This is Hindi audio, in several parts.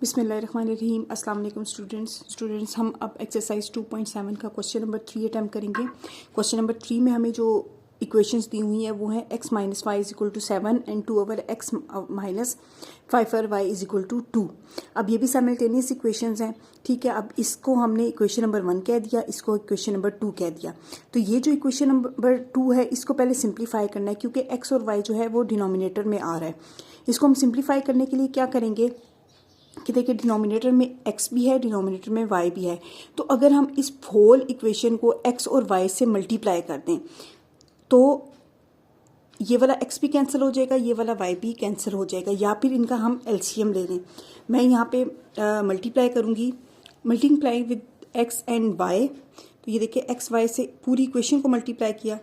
बिस्मिल्लाहिर्रहमानिर्रहीम। अस्सलाम वालेकुम स्टूडेंट्स हम अब एक्सरसाइज 2.7 का क्वेश्चन नंबर 3 अटैम्प्ट करेंगे। क्वेश्चन नंबर 3 में हमें जो इक्वेशंस दी हुई हैं वो है x minus y is equal to 7 and 2 over x minus 5 over y is equal to 2। अब ये भी साइमल्टेनियस इक्वेशंस हैं, ठीक है। अब इसको हमने इक्वेशन नंबर 1 कह दिया, इसको इक्वेशन नंबर 2 कह दिया। तो ये जो इक्वेशन नंबर 2 है इसको पहले सिंप्लीफाई करना है, क्योंकि x और y जो है वो डिनोमिनेटर में आ रहा है। इसको हम सिंप्लीफाई करने के लिए क्या करेंगे कि देखिए डिनोमिनेटर में x भी है, डिनोमिनेटर में y भी है। तो अगर हम इस होल इक्वेशन को x और y से मल्टीप्लाई कर दें तो ये वाला x भी कैंसिल हो जाएगा, ये वाला y भी कैंसिल हो जाएगा, या फिर इनका हम एलसीएम ले लें। मैं यहाँ पे मल्टीप्लाई करूँगी, multiply with x and y। तो ये देखिए x y से पूरी इक्वेशन को मल्टीप्लाई किया,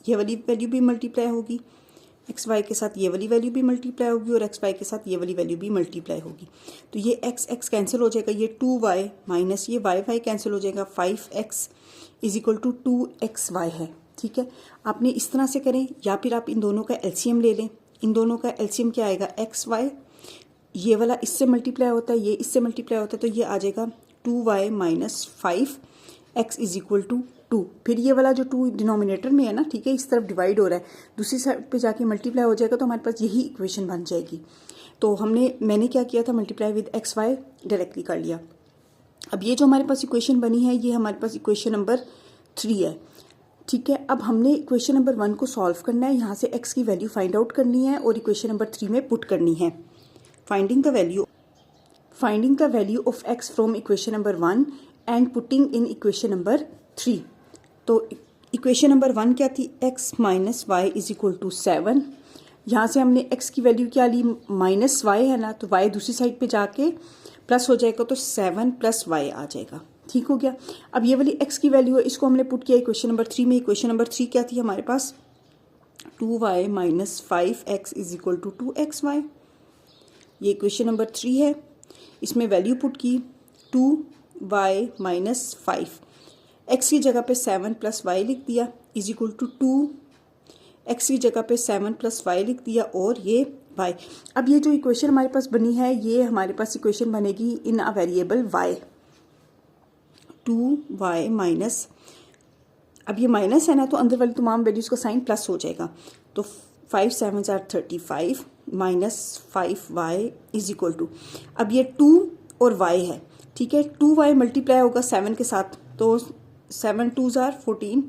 ये वाली वैल्यू भी मल्टीप्लाई होगी, एक्स वाई के साथ ये वाली वैल्यू भी मल्टीप्लाई होगी और एक्स वाई के साथ ये वाली वैल्यू भी मल्टीप्लाई होगी। तो ये एक्स एक्स कैंसिल हो जाएगा, ये 2y माइनस ये वाई वाई कैंसिल हो जाएगा, 5x is equal to 2xy है, ठीक है। आपने इस तरह से करें या फिर आप इन दोनों का एलसीएम ले लें। इन दोनों का एलसीएम क्या आएगा, एक्स वाई, ये वाला इससे मल्टीप्लाई होता है, ये इससे मल्टीप्लाई होता है, तो ये आ जाएगा 2y minus 5x is equal to 2। फिर ये वाला जो 2 डिनोमिनेटर में है ना, ठीक है, इस तरफ डिवाइड हो रहा है, दूसरी साइड पे जाके मल्टीप्लाई हो जाएगा, तो हमारे पास यही इक्वेशन बन जाएगी। तो मैंने क्या किया था, multiply with x y directly कर लिया। अब ये जो हमारे पास इक्वेशन बनी है ये हमारे पास इक्वेशन नंबर 3 है, ठीक है। अब हमने इक्वेशन नंबर 1 को सॉल्व करना है, यहाँ से x की वैल्यू फाइंड आउट करनी है और इक्वेशन नंबर 3 में पुट करनी है। Finding the value of x from equation number 1 and putting in equation number 3। तो इक्वेशन नंबर 1 क्या थी, x minus y is equal to 7। यहाँ से हमने x की वैल्यू क्या ली, माइनस वाई है ना, तो y दूसरी साइड पे जाके प्लस हो जाएगा, तो 7 प्लस वाई आ जाएगा, ठीक हो गया। अब ये वाली x की वैल्यू है, इसको हमने पुट किया इक्वेशन नंबर 3 में। इक्वेशन नंबर 3 क्या थी हमारे पास, 2y minus 5x is equal to 2xy। ये इक्वेशन नंबर 3 है, इसमें वैल्यू पुट की 2y माइनस 5, x की जगह पे 7 प्लस वाई लिख दिया इज इक्वल टू 2, x की जगह पे 7 प्लस वाई लिख दिया और ये y। अब ये जो इक्वेशन हमारे पास बनी है ये हमारे पास इक्वेशन बनेगी in a variable y, 2y minus, अब ये माइनस है ना तो अंदर वाली तमाम वैल्यूज़ का साइन प्लस हो जाएगा, तो 5 7 are 35 minus 5y is equal to, अब ये 2 और y है, ठीक है। 2y मल्टीप्लाई होगा 7 के साथ, तो 7 2 आर 14,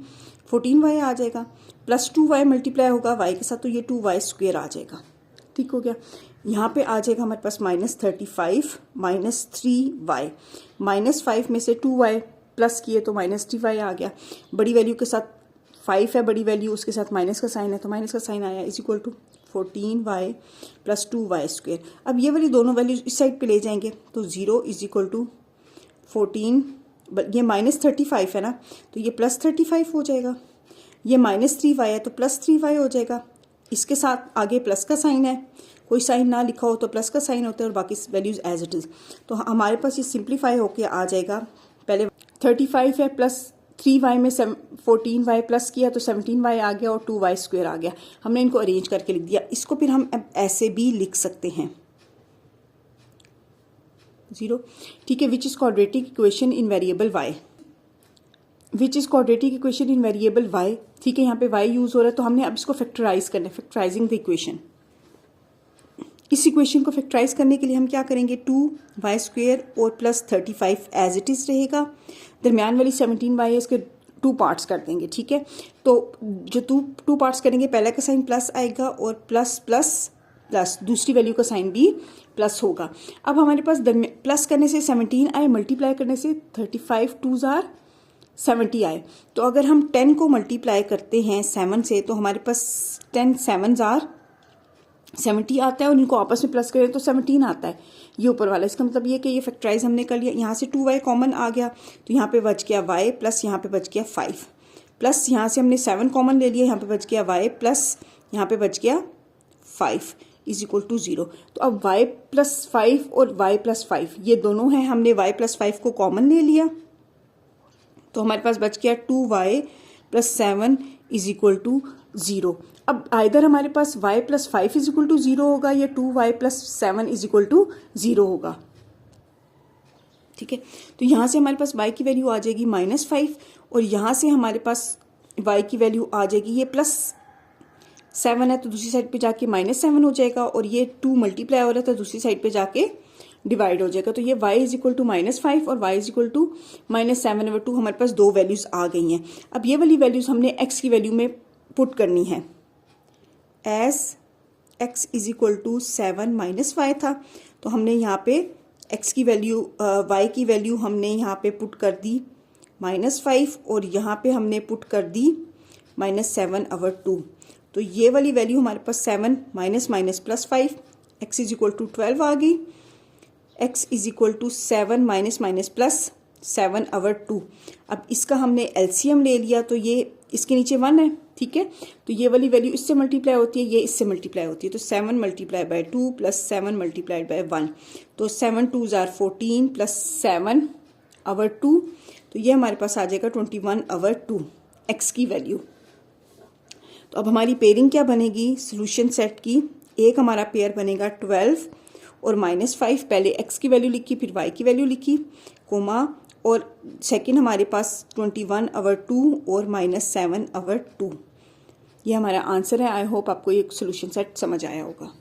14y आ जाएगा, प्लस 2y मल्टीप्लाई होगा y के साथ, तो ये 2y स्क्वेयर आ जाएगा, ठीक हो गया। यहाँ पे आ जाएगा हमारे पास माइनस 35 माइनस 3y, माइनस 5 में से 2y प्लस किए तो माइनस 3y आ गया। बड़ी वैल्यू के साथ 5 है, बड़ी वैल्यू उसके साथ माइनस का साइन है, तो माइनस का साइन आया is equal to 14y plus 2y square. अब ये वाली दोनों वैल्यूज इस साइड पे ले जाएंगे, तो 0 इज इक्वल टू 14, ये माइनस 35 है ना, तो ये प्लस 35 हो जाएगा, ये माइनस 3y है तो प्लस 3y हो जाएगा। इसके साथ आगे प्लस का साइन है, कोई साइन ना लिखा हो तो प्लस का साइन होता है और बाकी वैल्यूज एज इट इज़। तो हमारे पास ये सिंप्लीफाई होके आ जाएगा, पहले 35 है प्लस 3y में 14y प्लस किया तो 17y आ गया और 2y स्क्वेयर आ गया। हमने इनको अरेंज करके लिख दिया। इसको फिर हम ऐसे भी लिख सकते हैं 0, ठीक है, which is quadratic equation in variable y, which is quadratic equation in variable y, ठीक है। यहाँ पे y यूज हो रहा है, तो हमने अब इसको फैक्टराइज करना है, फैक्टराइजिंग द इक्वेशन। इस इक्वेशन को फैक्टराइज करने के लिए हम क्या करेंगे, 2y स्क्वेयर और प्लस 35 एज इट इज रहेगा, दरमियान वाली 17y है, इसके 2 पार्ट्स कर देंगे, ठीक है। तो जो टू पार्ट्स करेंगे, पहले का साइन प्लस आएगा और प्लस प्लस प्लस दूसरी वैल्यू का साइन भी प्लस होगा। अब हमारे पास प्लस करने से 17 आए, मल्टीप्लाई करने से 35 2 आर 70 आए। तो अगर हम 10 को मल्टीप्लाई करते हैं 7 से, तो हमारे पास 10 7 आर 70 आता है और इनको आपस में प्लस करें तो 17 आता है, ये ऊपर वाला। इसका मतलब ये कि ये फैक्टराइज हमने कर लिया। यहाँ से 2y कॉमन आ गया, तो यहाँ पे बच गया y प्लस यहाँ पे बच गया 5, प्लस यहाँ से हमने 7 कॉमन ले लिया, यहाँ पे बच गया y प्लस यहाँ पे बच गया 5 इज इक्वल टू 0। तो अब y प्लस 5 और y प्लस 5 ये दोनों हैं, हमने y प्लस 5 को कॉमन ले लिया, तो हमारे पास बच गया 2y plus 7 is equal to 0। अब आइदर हमारे पास y plus 5 is equal to 0 होगा या 2y plus 7 is equal to 0 होगा, ठीक है। तो यहाँ से हमारे पास y की वैल्यू आ जाएगी -5 और यहाँ से हमारे पास y की वैल्यू आ जाएगी, ये +7 है तो दूसरी साइड पे जाके -7 हो जाएगा, और ये 2 मल्टीप्लाई हो रहा है तो दूसरी साइड पे जाके डिवाइड हो जाएगा। तो ये y इज इक्वल टू -5 और y इज इक्वल टू -7/2 हमारे पास दो वैल्यूज आ गई हैं। अब ये वाली वैल्यूज हमने x की वैल्यू में पुट करनी है। As x is equal to 7 - 5 था तो हमने यहाँ पे x की वैल्यू y की वैल्यू हमने यहाँ पे पुट कर दी -5 और यहाँ पे हमने पुट कर दी -7/2। तो ये वाली वैल्यू हमारे पास 7 - +5 x इज इक्वल टू 12 आ गई। x is equal to 7 - +7/2। अब इसका हमने एलसीएम ले लिया तो ये इसके नीचे 1 है, ठीक है। तो ये वाली वैल्यू इससे मल्टीप्लाई होती है, ये इससे मल्टीप्लाई होती है, तो 7 × 2 + 7 × 1, तो 7 2s are 14 + 7/2, तो ये हमारे पास आ जाएगा 21/2 x की वैल्यू। तो अब हमारी पेयरिंग क्या बनेगी सोल्यूशन सेट की, एक हमारा पेयर बनेगा 12 और -5, पहले x की वैल्यू लिखी फिर y की वैल्यू लिखी, कोमा, और सेकंड हमारे पास 21/2 और -7/2। ये हमारा आंसर है। आई होप आपको ये सोल्यूशन सेट समझ आया होगा।